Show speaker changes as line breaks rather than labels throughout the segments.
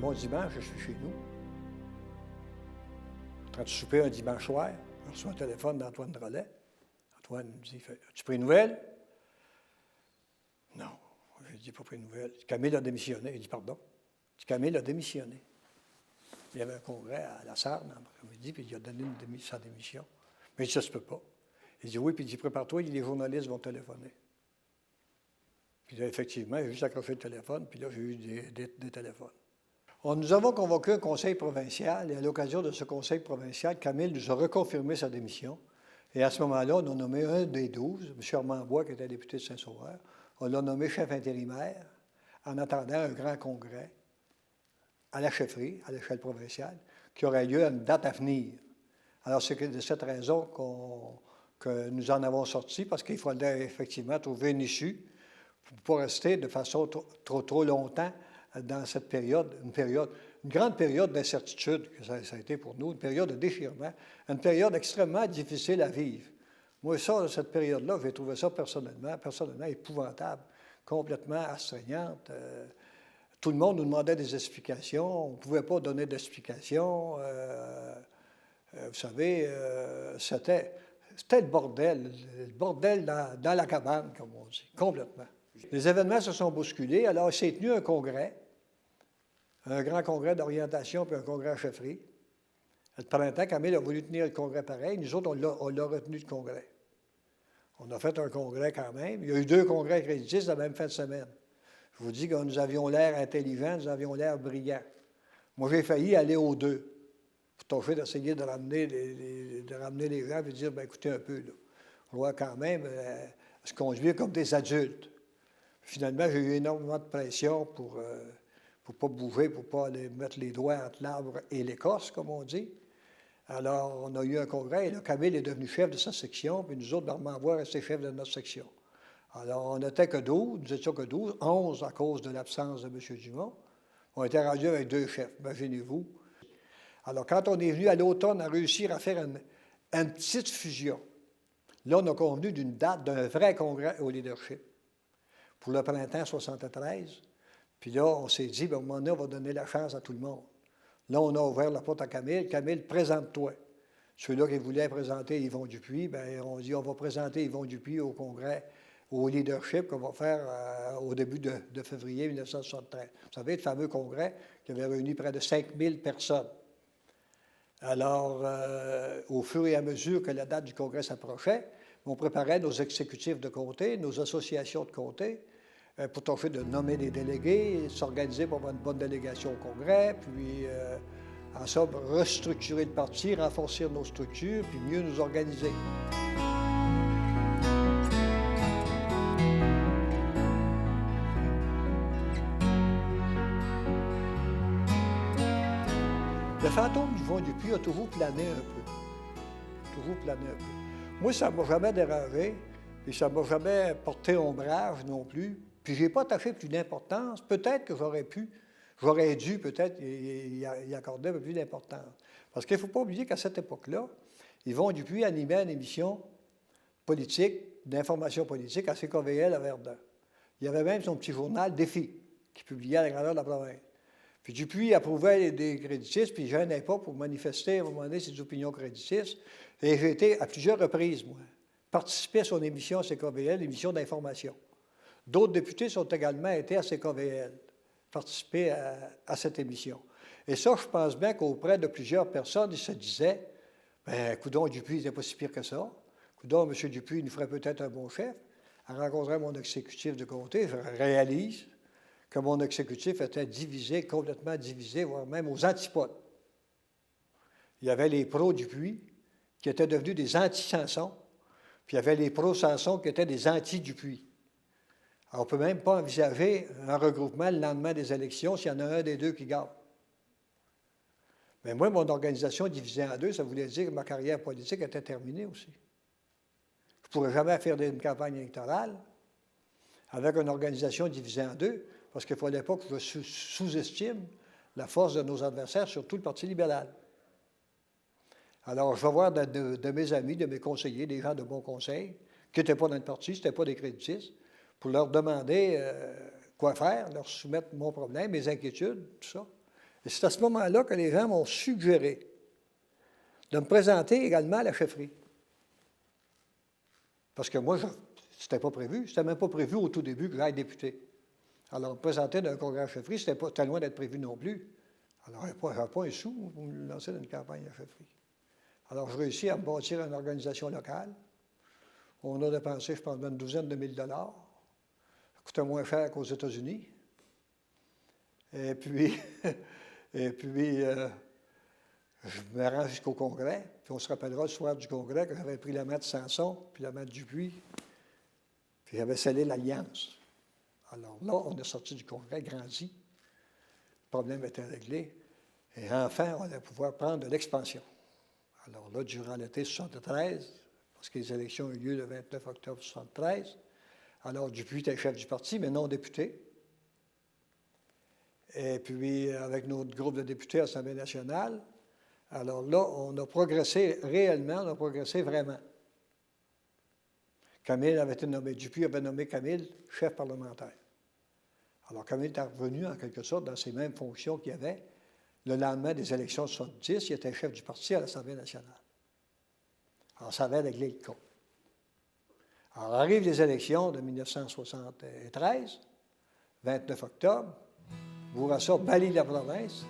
bon dimanche, je suis chez nous. En train de souper un dimanche soir, je reçois un téléphone d'Antoine Drolet. Antoine me dit, as-tu pris une nouvelle? Non, je lui dis, pas pris une nouvelle. Camille a démissionné. Il dit, pardon? Camille a démissionné. Il y avait un congrès à la Sarne, l'après-midi, puis il a donné sa démission. Mais il dit, ça se peut pas. Il dit, oui, puis il dit, prépare-toi, les journalistes vont téléphoner. Puis là, effectivement, j'ai juste accroché le téléphone, puis là, j'ai eu des téléphones. Nous avons convoqué un conseil provincial, et à l'occasion de ce conseil provincial, Camille nous a reconfirmé sa démission. Et à ce moment-là, on a nommé un des 12, M. Armand Bois, qui était député de Saint-Sauveur. On l'a nommé chef intérimaire en attendant un grand congrès à la chefferie, à l'échelle provinciale, qui aurait lieu à une date à venir. Alors, c'est de cette raison que nous en avons sorti, parce qu'il fallait effectivement trouver une issue pour ne pas rester de façon trop longtemps dans cette période, une grande période d'incertitude que ça a été pour nous, une période de déchirement, une période extrêmement difficile à vivre. Moi, cette période-là, j'ai trouvé ça personnellement épouvantable, complètement astreignante. Tout le monde nous demandait des explications, on ne pouvait pas donner d'explications. Vous savez, c'était le bordel dans la cabane, comme on dit, complètement. Les événements se sont bousculés, alors il s'est tenu un congrès, un grand congrès d'orientation puis un congrès à chefferie. Le printemps, Camille a voulu tenir le congrès pareil. Nous autres, on l'a retenu le congrès. On a fait un congrès quand même. Il y a eu 2 congrès créditistes la même fin de semaine. Je vous dis que nous avions l'air intelligents, nous avions l'air brillants. Moi, j'ai failli aller aux 2 pour tâcher d'essayer de ramener les gens et de dire, bien, écoutez un peu, là, on doit quand même se conduire comme des adultes. Finalement, j'ai eu énormément de pression pour ne pas bouger, pour ne pas aller mettre les doigts entre l'arbre et l'écorce, comme on dit. Alors, on a eu un congrès, et là, Camille est devenu chef de sa section, puis nous autres, Armand Bois, restait chef de notre section. Alors, on n'était que 12, nous étions que 12, 11 à cause de l'absence de M. Dumont. On était rendus avec 2 chefs, imaginez-vous. Alors, quand on est venu à l'automne à réussir à faire une petite fusion, là, on a convenu d'une date d'un vrai congrès au leadership pour le printemps 73. Puis là, on s'est dit, bien, au moment donné, on va donner la chance à tout le monde. Là, on a ouvert la porte à Camille. Camille, présente-toi. Ceux-là qui voulaient présenter Yvon Dupuis, bien, on dit, on va présenter Yvon Dupuis au congrès, au leadership qu'on va faire au début de février 1973. Vous savez, le fameux congrès qui avait réuni près de 5000 personnes. Alors, au fur et à mesure que la date du congrès s'approchait, on préparait nos exécutifs de comté, nos associations de comté, pour tâcher de nommer des délégués, s'organiser pour avoir une bonne délégation au congrès, puis, en somme, restructurer le parti, renforcer nos structures, puis mieux nous organiser. Le fantôme d'Yvon Dupuis a toujours plané un peu. Moi, ça ne m'a jamais dérangé, et ça ne m'a jamais porté ombrage non plus. Puis je n'ai pas attaché plus d'importance. Peut-être que j'aurais dû peut-être y accorder un peu plus d'importance. Parce qu'il ne faut pas oublier qu'à cette époque-là, Yvon Dupuis animait une émission politique, d'information politique à CKVL à Verdun. Il y avait même son petit journal Défi, qui publiait à la grandeur de la province. Puis Dupuis approuvait des créditistes, puis je ne gênais pas pour manifester à un moment donné ses opinions créditistes. Et j'ai été à plusieurs reprises, moi, participer à son émission à CKVL, émission d'information. D'autres députés sont également été à CKVL, participer à cette émission. Et ça, je pense bien qu'auprès de plusieurs personnes, ils se disaient, bien, coudonc, Dupuis n'est pas si pire que ça. Coudonc, M. Dupuis nous ferait peut-être un bon chef. En rencontrant mon exécutif de comté, je réalise que mon exécutif était divisé, complètement divisé, voire même aux antipodes. Il y avait les pro-Dupuis qui étaient devenus des anti-Sanson, puis il y avait les pro-Sanson qui étaient des anti-Dupuis. Alors, on ne peut même pas envisager un regroupement le lendemain des élections s'il y en a un des 2 qui gagne. Mais moi, mon organisation divisée en 2, ça voulait dire que ma carrière politique était terminée aussi. Je ne pourrais jamais faire une campagne électorale avec une organisation divisée en 2, parce qu'il ne fallait pas que je sous-estime la force de nos adversaires, surtout le Parti libéral. Alors, je vais voir de mes amis, de mes conseillers, des gens de bon conseil, qui n'étaient pas dans le parti, ce n'étaient pas des créditistes, pour leur demander quoi faire, leur soumettre mon problème, mes inquiétudes, tout ça. Et c'est à ce moment-là que les gens m'ont suggéré de me présenter également à la chefferie. Parce que moi, c'était pas prévu. C'était même pas prévu au tout début que j'aille député. Alors, me présenter d'un congrès à la chefferie, c'était loin d'être prévu non plus. Alors, je n'avais pas un sou pour me lancer dans une campagne à la chefferie. Alors, je réussis à me bâtir une organisation locale. On a dépensé, je pense, une douzaine de mille dollars. Ça coûtait moins cher qu'aux États-Unis. Et puis, je me rends jusqu'au congrès. Puis on se rappellera le soir du congrès que j'avais pris la main de Samson, puis la main de Dupuis, puis j'avais scellé l'alliance. Alors là, on est sorti du congrès, grandi. Le problème était réglé. Et enfin, on allait pouvoir prendre de l'expansion. Alors là, durant l'été 73, parce que les élections ont eu lieu le 29 octobre 73, alors Dupuis était chef du parti, mais non député. Et puis, avec notre groupe de députés à l'Assemblée nationale, alors là, on a progressé réellement, on a progressé vraiment. Camille avait été nommé, Dupuis avait nommé Camille chef parlementaire. Alors, Camille est revenu, en quelque sorte, dans ces mêmes fonctions qu'il avait. Le lendemain des élections de 70, il était chef du parti à l'Assemblée nationale. Alors, ça avait réglé le cas. Alors, arrivent les élections de 1973, 29 octobre, Bourassa balaye la province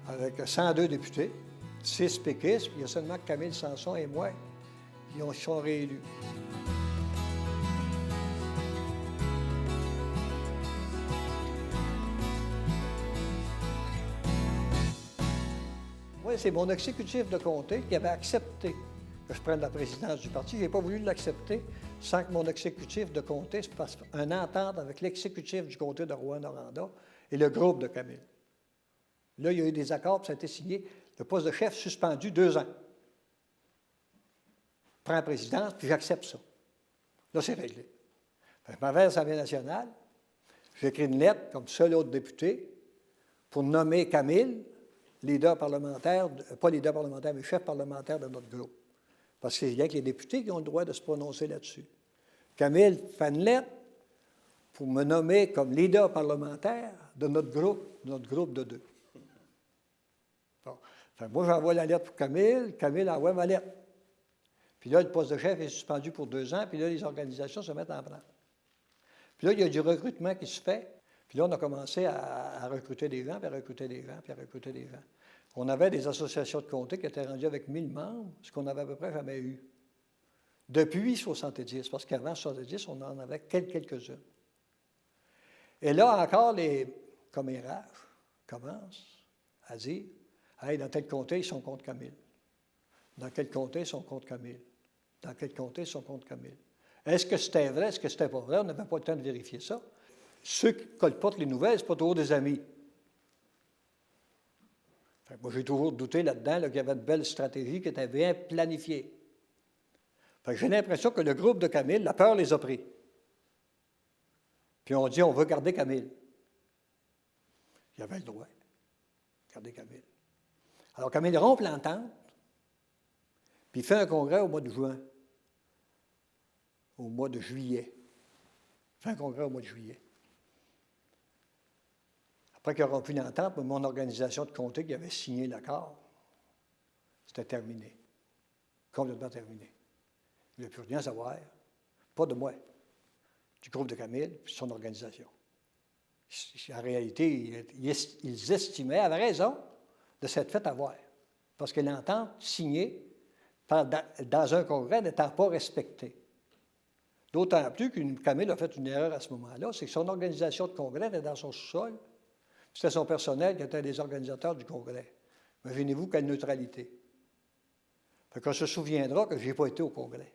avec 102 députés, 6 péquistes, puis il y a seulement Camille Samson et moi qui sont réélus. Moi, c'est mon exécutif de comté qui avait accepté que je prenne la présidence du parti. Je n'ai pas voulu l'accepter sans que mon exécutif de comté se fasse une entente avec l'exécutif du comté de Rouen-Noranda et le groupe de Camille. Là, il y a eu des accords, puis ça a été signé. Le poste de chef suspendu 2 ans. Je prends la présidence, puis j'accepte ça. Là, c'est réglé. Je m'en vais à l'Assemblée nationale. J'écris une lettre, comme seul autre député, pour nommer Camille leader parlementaire, pas leader parlementaire, mais chef parlementaire de notre groupe. Parce qu'il y a que les députés qui ont le droit de se prononcer là-dessus. Camille fait une lettre pour me nommer comme leader parlementaire de notre groupe de 2. Bon. Enfin, moi, j'envoie la lettre pour Camille envoie ma lettre. Puis là, le poste de chef est suspendu pour 2 ans, puis là, les organisations se mettent en place. Puis là, il y a du recrutement qui se fait. Puis là, on a commencé à recruter des gens, puis à recruter des gens, puis à recruter des gens. On avait des associations de comté qui étaient rendues avec 1000 membres, ce qu'on n'avait à peu près jamais eu. Depuis 70, parce qu'avant 70, on en avait quelques-uns. Et là encore, les commérages commencent à dire « Hey, dans tel comté, ils sont contre Camille. Dans quel comté, ils sont contre Camille. Dans quel comté, ils sont contre Camille. » Est-ce que c'était vrai? Est-ce que c'était pas vrai? On n'avait pas le temps de vérifier ça. Ceux qui colportent les nouvelles, ce n'est pas toujours des amis. Moi, j'ai toujours douté là-dedans qu'il y avait une belle stratégie qui était bien planifiée. J'ai l'impression que le groupe de Camille, la peur les a pris. Puis on dit, on veut garder Camille. Il avait le droit de garder Camille. Alors Camille rompt l'entente, puis il fait un congrès au mois de juin, au mois de juillet. Il fait un congrès au mois de juillet. Après qu'il a rompu l'entente, mon organisation de comté qui avait signé l'accord, c'était terminé. Complètement terminé. Il ne voulait plus rien savoir. Pas de moi. Du groupe de Camille, puis son organisation. En réalité, ils estimaient, avec raison, de s'être fait avoir. Parce que l'entente signée dans un congrès n'étant pas respectée. D'autant plus que Camille a fait une erreur à ce moment-là, c'est que son organisation de congrès était dans son sous-sol. C'était son personnel qui était des organisateurs du congrès. Imaginez-vous quelle neutralité. Fait qu'on se souviendra que je n'ai pas été au congrès.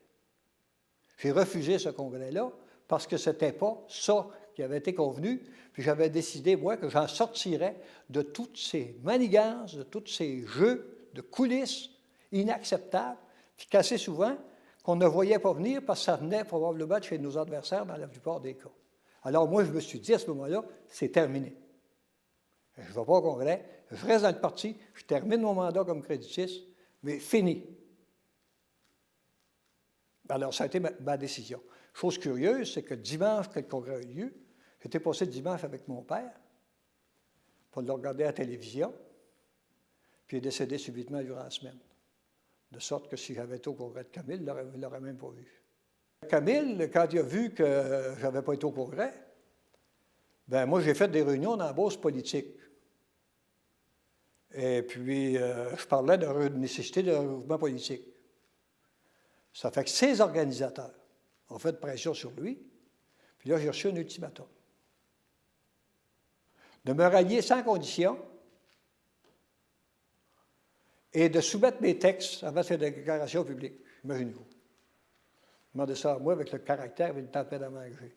J'ai refusé ce congrès-là parce que ce n'était pas ça qui avait été convenu, puis j'avais décidé, moi, que j'en sortirais de toutes ces manigances, de tous ces jeux de coulisses inacceptables, puis qu'assez souvent, qu'on ne voyait pas venir parce que ça venait probablement de chez nos adversaires dans la plupart des cas. Alors moi, je me suis dit à ce moment-là, c'est terminé. Je ne vais pas au congrès, je reste dans le parti, je termine mon mandat comme créditiste, mais fini. Alors, ça a été ma décision. Chose curieuse, c'est que dimanche, quand le congrès a eu lieu, j'étais passé le dimanche avec mon père. pour le regarder à la télévision, puis il est décédé subitement durant la semaine. De sorte que si j'avais été au congrès de Camille, il ne l'aurait même pas vu. Camille, quand il a vu que je n'avais pas été au congrès, bien moi, j'ai fait des réunions dans la Beauce politique. Et puis, je parlais de la nécessité d'un regroupement politique. Ça fait que ces organisateurs ont fait pression sur lui, puis là, j'ai reçu un ultimatum. De me rallier sans condition et de soumettre mes textes avant cette déclaration publique. Imaginez-vous. Demandez ça à moi avec le caractère et le tempérament que j'ai.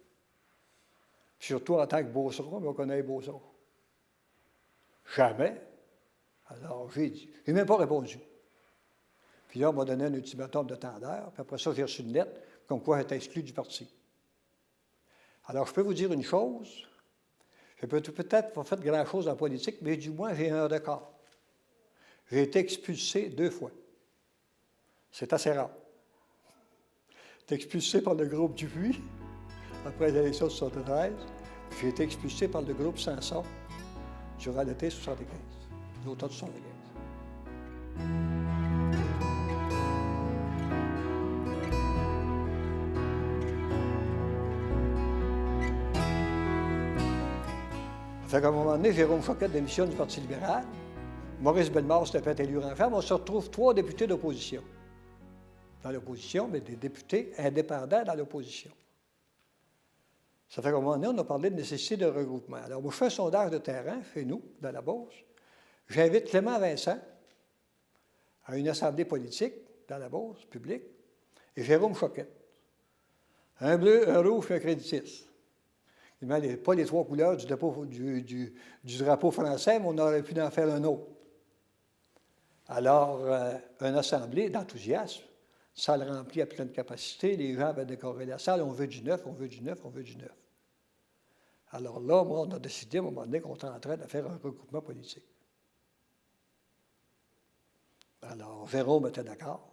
Surtout en tant que Beauceron, mais on connaît Beauceron. Jamais. Alors, j'ai dit. Je n'ai même pas répondu. Puis là, on m'a donné un ultimatum de temps d'heure, puis après ça, j'ai reçu une lettre comme quoi j'étais exclu du parti. Alors, je peux vous dire une chose. Je n'ai peut-être pas fait grand-chose en politique, mais du moins, j'ai un record. J'ai été expulsé 2 fois. C'est assez rare. J'ai été expulsé par le groupe Dupuis, après les élections de 1973. J'ai été expulsé par le groupe Sanson durant l'été 1975, l'automne 1975. Ça fait qu'à un moment donné, Jérôme Choquette démissionne du Parti libéral. Maurice Bellemare s'était fait élire en femme. On se retrouve 3 députés d'opposition. Dans l'opposition, mais des députés indépendants dans l'opposition. Ça fait qu'à un moment donné, on a parlé de nécessité de regroupement. Alors, moi, je fais un sondage de terrain chez nous, dans la Beauce. J'invite Clément Vincent à une assemblée politique dans la Beauce, publique, et Jérôme Choquette. Un bleu, un rouge et un créditiste. Pas les 3 couleurs du drapeau français, mais on aurait pu en faire un autre. Alors, une assemblée d'enthousiasme, salle remplie à pleine capacité, les gens avaient décoré la salle, on veut du neuf, on veut du neuf, on veut du neuf. Alors là, moi, on a décidé à un moment donné qu'on était en train de faire un regroupement politique. Alors, Jérôme était d'accord.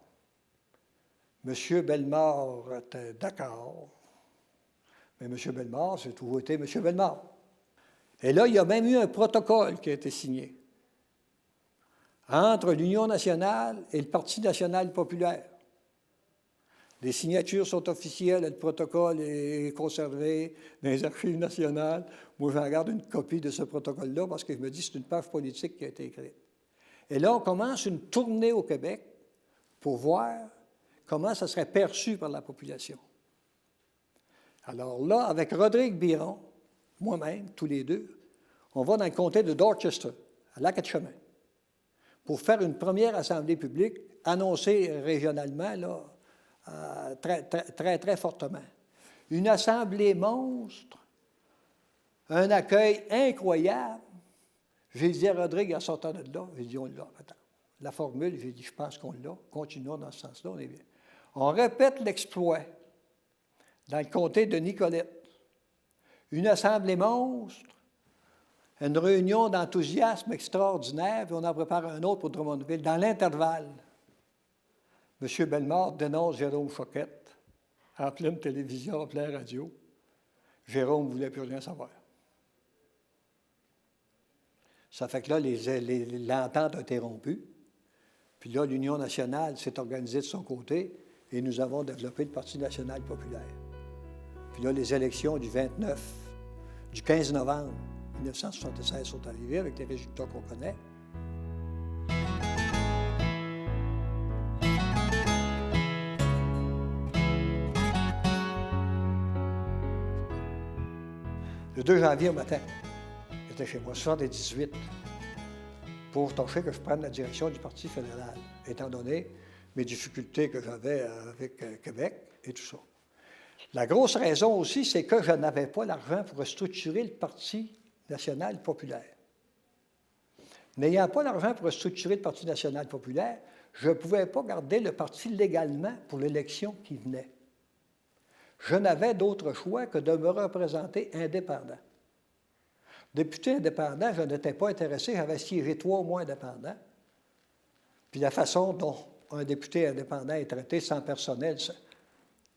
M. Bellemare était d'accord. Mais M. Bellemare, c'est toujours été M. Bellemare. Et là, il y a même eu un protocole qui a été signé entre l'Union nationale et le Parti national populaire. Les signatures sont officielles, le protocole est conservé dans les archives nationales. Moi, j'en garde une copie de ce protocole-là parce que je me dis que c'est une page politique qui a été écrite. Et là, on commence une tournée au Québec pour voir comment ça serait perçu par la population. Alors là, avec Rodrigue Biron, moi-même, tous les deux, on va dans le comté de Dorchester, à Lac-Etchemin, pour faire une première assemblée publique annoncée régionalement, là, très fortement. Une assemblée monstre, un accueil incroyable. J'ai dit à Rodrigue en sortant de là, j'ai dit, on l'a, attends. La formule, j'ai dit, je pense qu'on l'a, continuons dans ce sens-là, on est bien. On répète l'exploit. Dans le comté de Nicolette, une assemblée monstre, une réunion d'enthousiasme extraordinaire, puis on en prépare un autre pour Drummondville. Dans l'intervalle, M. Bellemare dénonce Jérôme Choquette en pleine télévision, en pleine radio. Jérôme ne voulait plus rien savoir. Ça fait que là, l'entente a été rompue. Puis là, l'Union nationale s'est organisée de son côté et nous avons développé le Parti national populaire. Puis là, les élections du 15 novembre 1976 sont arrivées avec les résultats qu'on connaît. Le 2 janvier au matin, j'étais chez moi, 78, pour tâcher que je prenne la direction du Parti fédéral, étant donné mes difficultés que j'avais avec Québec et tout ça. La grosse raison aussi, c'est que je n'avais pas l'argent pour restructurer le Parti national populaire. N'ayant pas l'argent pour restructurer le Parti national populaire, je ne pouvais pas garder le parti légalement pour l'élection qui venait. Je n'avais d'autre choix que de me représenter indépendant. Député indépendant, je n'étais pas intéressé, j'avais siégé 3 mois indépendant. Puis la façon dont un député indépendant est traité sans personnel,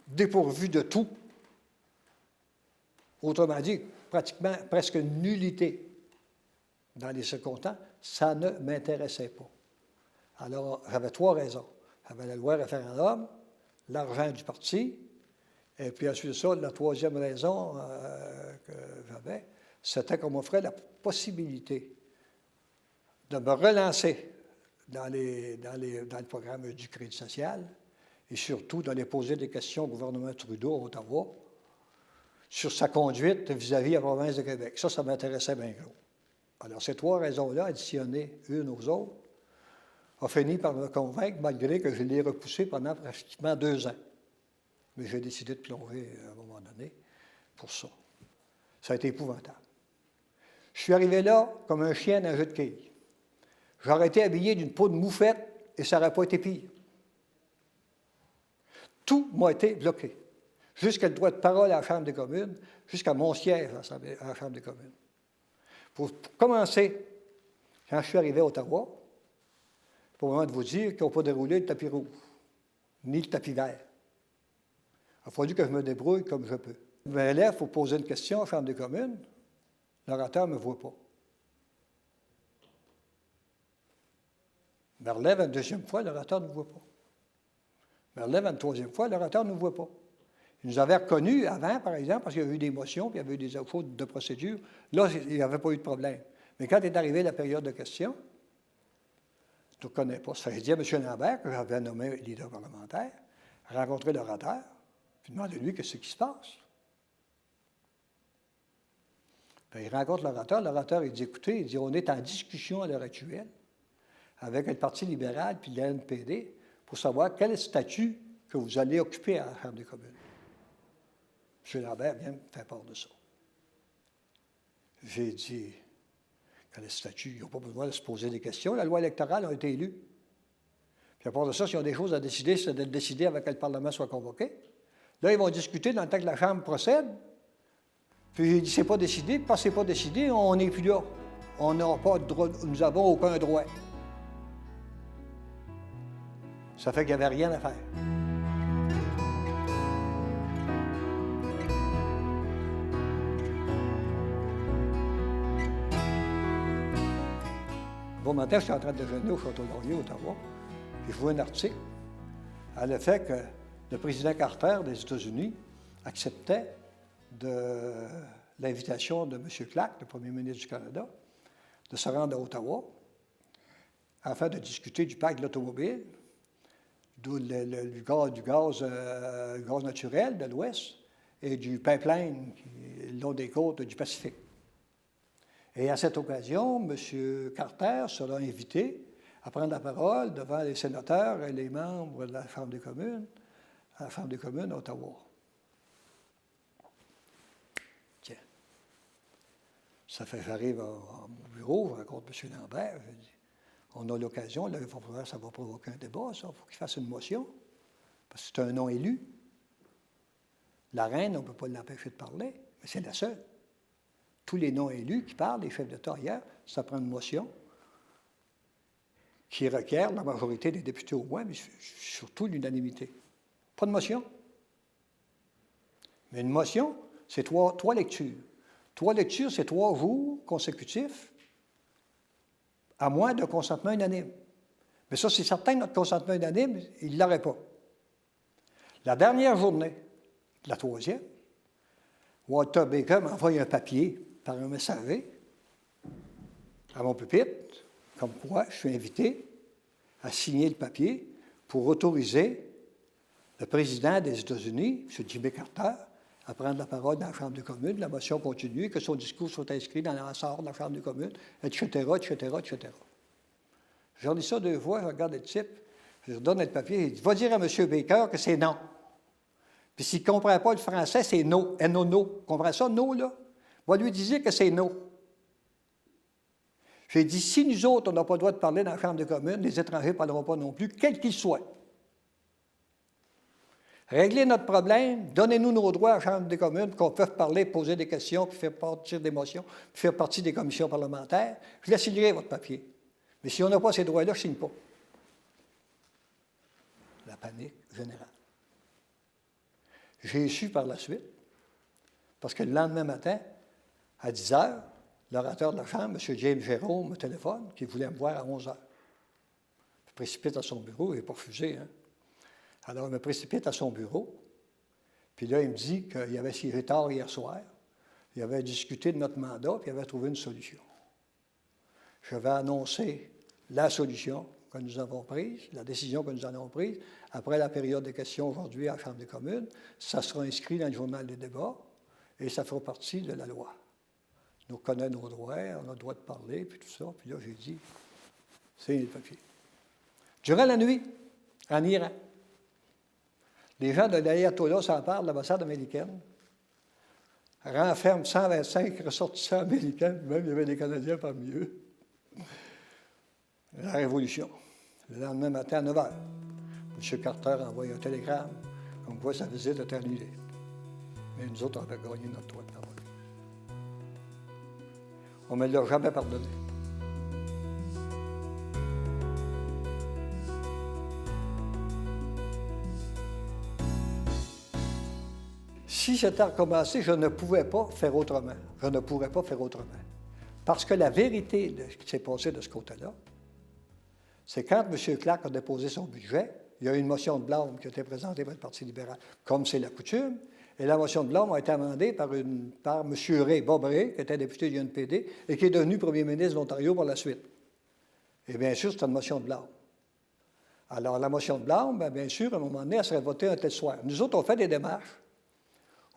dépourvu de tout. Autrement dit, pratiquement presque nullité. dans les circonstances, ça ne m'intéressait pas. Alors, j'avais 3 raisons. J'avais la loi référendum, l'argent du parti, et puis ensuite de ça, la 3e raison que j'avais, c'était qu'on m'offrait la possibilité de me relancer dans le programme du Crédit social et surtout d'aller poser des questions au gouvernement Trudeau à Ottawa sur sa conduite vis-à-vis de la province de Québec. Ça m'intéressait bien gros. Alors, ces 3 raisons-là, additionnées une aux autres, ont fini par me convaincre, malgré que je l'ai repoussé pendant pratiquement 2 ans. Mais j'ai décidé de plonger à un moment donné pour ça. Ça a été épouvantable. Je suis arrivé là comme un chien dans un jeu de quilles. J'aurais été habillé d'une peau de moufette et ça n'aurait pas été pire. Tout m'a été bloqué. Jusqu'à le droit de parole à la Chambre des communes, jusqu'à mon siège à la Chambre des communes. Pour commencer, quand je suis arrivé à Ottawa, pour le moment de vous dire qu'ils n'ont pas déroulé le tapis rouge, ni le tapis vert. Il a fallu que je me débrouille comme je peux. Je me lève pour poser une question à la Chambre des communes. L'orateur ne me voit pas. Je me relève une 2e fois, l'orateur ne me voit pas. Je me relève une 3e fois, l'orateur ne me voit pas. Il nous avait reconnus avant, par exemple, parce qu'il y avait eu des motions, puis il y avait eu des fautes de procédure. Là, il n'y avait pas eu de problème. Mais quand est arrivée la période de questions, je ne connais pas. Ça fait dit à M. Lambert, que j'avais nommé leader parlementaire, rencontrer l'orateur, puis demander-lui qu'est-ce qui se passe. Puis il rencontre l'orateur, il dit, écoutez, il dit, on est en discussion à l'heure actuelle avec le Parti libéral puis le NPD pour savoir quel statut que vous allez occuper à la Chambre des communes. M. Lambert vient me faire part de ça. J'ai dit, quel statut? Ils n'ont pas besoin de se poser des questions. La loi électorale a été élue. Puis à part de ça, s'ils ont des choses à décider, c'est de décider avant que le Parlement soit convoqué. Là, ils vont discuter dans le temps que la Chambre procède. Puis j'ai dit, c'est pas décidé. Puis parce que c'est pas décidé, on n'est plus là. On n'a pas de droit, nous n'avons aucun droit. Ça fait qu'il n'y avait rien à faire. Bon matin, je suis en train de déjeuner au Château-Laurier, Ottawa, puis je vois un article à l'effet que le président Carter des États-Unis acceptait l'invitation de M. Clark, le premier ministre du Canada, de se rendre à Ottawa afin de discuter du pacte de l'automobile, du gaz naturel de l'Ouest et du pipeline le long des côtes du Pacifique. Et à cette occasion, M. Carter sera invité à prendre la parole devant les sénateurs et les membres de la Chambre des communes, à la Chambre des communes à Ottawa. Tiens. Ça fait que j'arrive à mon bureau, je rencontre M. Lambert, je dis, on a l'occasion, là, ça va provoquer un débat, ça, il faut qu'il fasse une motion, parce que c'est un non élu. La reine, on ne peut pas l'empêcher de parler, mais c'est la seule. Tous les non-élus qui parlent, les chefs d'État ailleurs, ça prend une motion qui requiert la majorité des députés au moins, mais surtout l'unanimité. Pas de motion. Mais une motion, c'est trois lectures. 3 lectures, c'est 3 jours consécutifs, à moins d'un consentement unanime. Mais ça, c'est certain que notre consentement unanime, il ne l'aurait pas. La dernière journée, la 3e, Walter Baker m'envoie un papier par un messager à mon pupitre, comme quoi je suis invité à signer le papier pour autoriser le président des États-Unis, M. Jimmy Carter, à prendre la parole dans la Chambre des communes, la motion continue, que son discours soit inscrit dans l'ensemble de la Chambre des communes, etc., etc., etc. Je relis ça 2 fois, je regarde le type, je lui donne le papier, il dit « Va dire à M. Baker que c'est non. » Puis s'il ne comprend pas le français, c'est no, N-O-No. Comprend ça, no, là? Va lui dire que c'est no. J'ai dit, si nous autres, on n'a pas le droit de parler dans la Chambre des communes, les étrangers ne parleront pas non plus, quel qu'il soit. Réglez notre problème, donnez-nous nos droits à la Chambre des communes, qu'on peut parler, poser des questions, puis faire partir des motions, puis faire partie des commissions parlementaires. Je laisse signer votre papier. Mais si on n'a pas ces droits-là, je ne signe pas. La panique générale. J'ai su par la suite, parce que le lendemain matin, à 10 heures, l'orateur de la Chambre, M. James Jérôme, me téléphone, qui voulait me voir à 11 heures. Je me précipite à son bureau, il n'est pas refusé. Hein? Alors, il me précipite à son bureau. Puis là, il me dit qu'il avait siégé tard hier soir. Il avait discuté de notre mandat, puis il avait trouvé une solution. Je vais annoncer la solution que nous avons prise, la décision que nous allons prise. Après la période des questions aujourd'hui à la Chambre des communes, ça sera inscrit dans le journal des débats et ça fera partie de la loi. Nous connaissons nos droits, on a le droit de parler, puis tout ça. Puis là, j'ai dit, c'est le papier. Durant la nuit, en Iran, les gens de l'Ayatollah s'en parlent, l'ambassade américaine, renferme 125 ressortissants américains, même il y avait des Canadiens parmi eux. La Révolution. Le lendemain matin à 9 h, M. Carter a envoyé un télégramme comme quoi sa visite était annulée. Mais nous autres, on avait gagné notre droit de parole. On ne me l'a jamais pardonné. Si c'était recommencé, je ne pouvais pas faire autrement. Je ne pourrais pas faire autrement. Parce que la vérité de ce qui s'est passé de ce côté-là, c'est quand M. Clark a déposé son budget, il y a eu une motion de blâme qui a été présentée par le Parti libéral, comme c'est la coutume, et la motion de blâme a été amendée par M. Ray, Bob Ray, qui était député du NPD et qui est devenu premier ministre de l'Ontario par la suite. Et bien sûr, c'est une motion de blâme. Alors, la motion de blâme, bien sûr, à un moment donné, elle serait votée un tel soir. Nous autres, on fait des démarches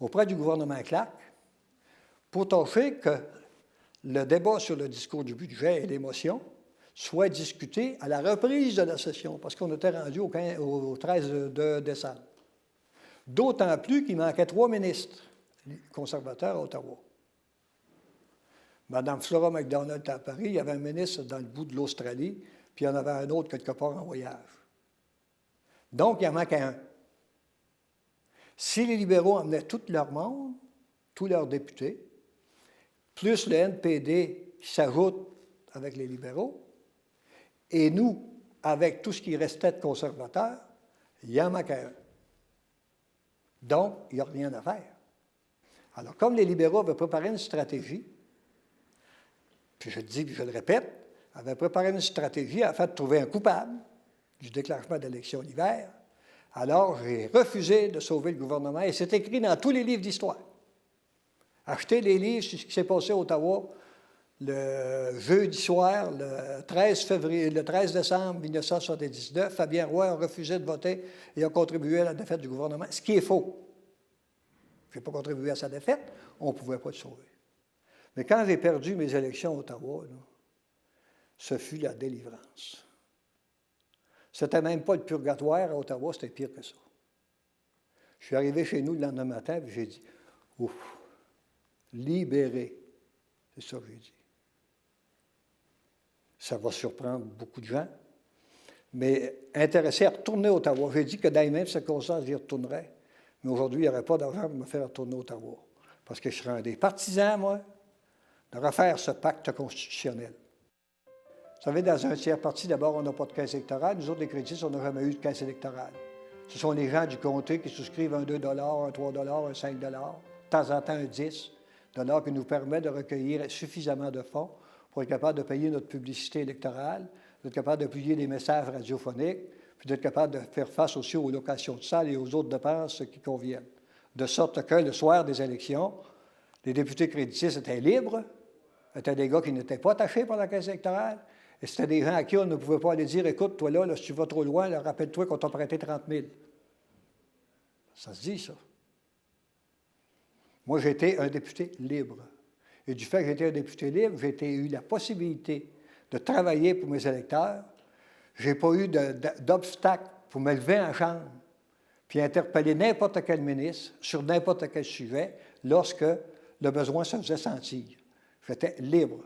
auprès du gouvernement Clark pour tâcher que le débat sur le discours du budget et les motions soit discuté à la reprise de la session, parce qu'on était rendu au 13 décembre. D'autant plus qu'il manquait 3 ministres conservateurs à Ottawa. Mme Flora MacDonald était à Paris, il y avait un ministre dans le bout de l'Australie, puis il y en avait un autre quelque part en voyage. Donc, il en manquait un. Si les libéraux emmenaient tout leur monde, tous leurs députés, plus le NPD qui s'ajoute avec les libéraux, et nous, avec tout ce qui restait de conservateurs, il y en manquait un. Donc, il n'y a rien à faire. Alors, comme les libéraux avaient préparé une stratégie, puis je le dis, puis je le répète, avaient préparé une stratégie afin de trouver un coupable du déclenchement de l'élection l'hiver, alors j'ai refusé de sauver le gouvernement, et c'est écrit dans tous les livres d'histoire. Achetez les livres sur ce qui s'est passé à Ottawa le jeudi soir, le 13 décembre 1979, Fabien Roy a refusé de voter et a contribué à la défaite du gouvernement, ce qui est faux. Je n'ai pas contribué à sa défaite, on ne pouvait pas le sauver. Mais quand j'ai perdu mes élections à Ottawa, là, ce fut la délivrance. C'était même pas le purgatoire à Ottawa, c'était pire que ça. Je suis arrivé chez nous le lendemain matin et j'ai dit, ouf, libéré. C'est ça que j'ai dit. Ça va surprendre beaucoup de gens, mais intéressé à retourner à Ottawa. J'ai dit que dans les mêmes circonstances, j'y retournerais, mais aujourd'hui, il n'y aurait pas d'argent pour me faire retourner à Ottawa, parce que je serais un des partisans, moi, de refaire ce pacte constitutionnel. Vous savez, dans un tiers parti, d'abord, on n'a pas de caisse électorale. Nous autres, les créditistes, on n'a jamais eu de caisse électorale. Ce sont les gens du comté qui souscrivent un 2 $, un 3 $, un 5 $, de temps en temps un 10 $ qui nous permet de recueillir suffisamment de fonds pour être capable de payer notre publicité électorale, d'être capable de publier des messages radiophoniques, puis d'être capable de faire face aussi aux locations de salles et aux autres dépenses qui conviennent. De sorte que le soir des élections, les députés créditistes étaient libres, étaient des gars qui n'étaient pas attachés par la caisse électorale, et c'était des gens à qui on ne pouvait pas aller dire « Écoute, toi là, si tu vas trop loin, rappelle-toi qu'on t'a prêté 30 000 » Ça se dit, ça. Moi, j'ai été un député libre. Et du fait que j'ai été un député libre, j'ai eu la possibilité de travailler pour mes électeurs. Je n'ai pas eu d'obstacle pour me lever en chambre puis interpeller n'importe quel ministre sur n'importe quel sujet lorsque le besoin se faisait sentir. J'étais libre.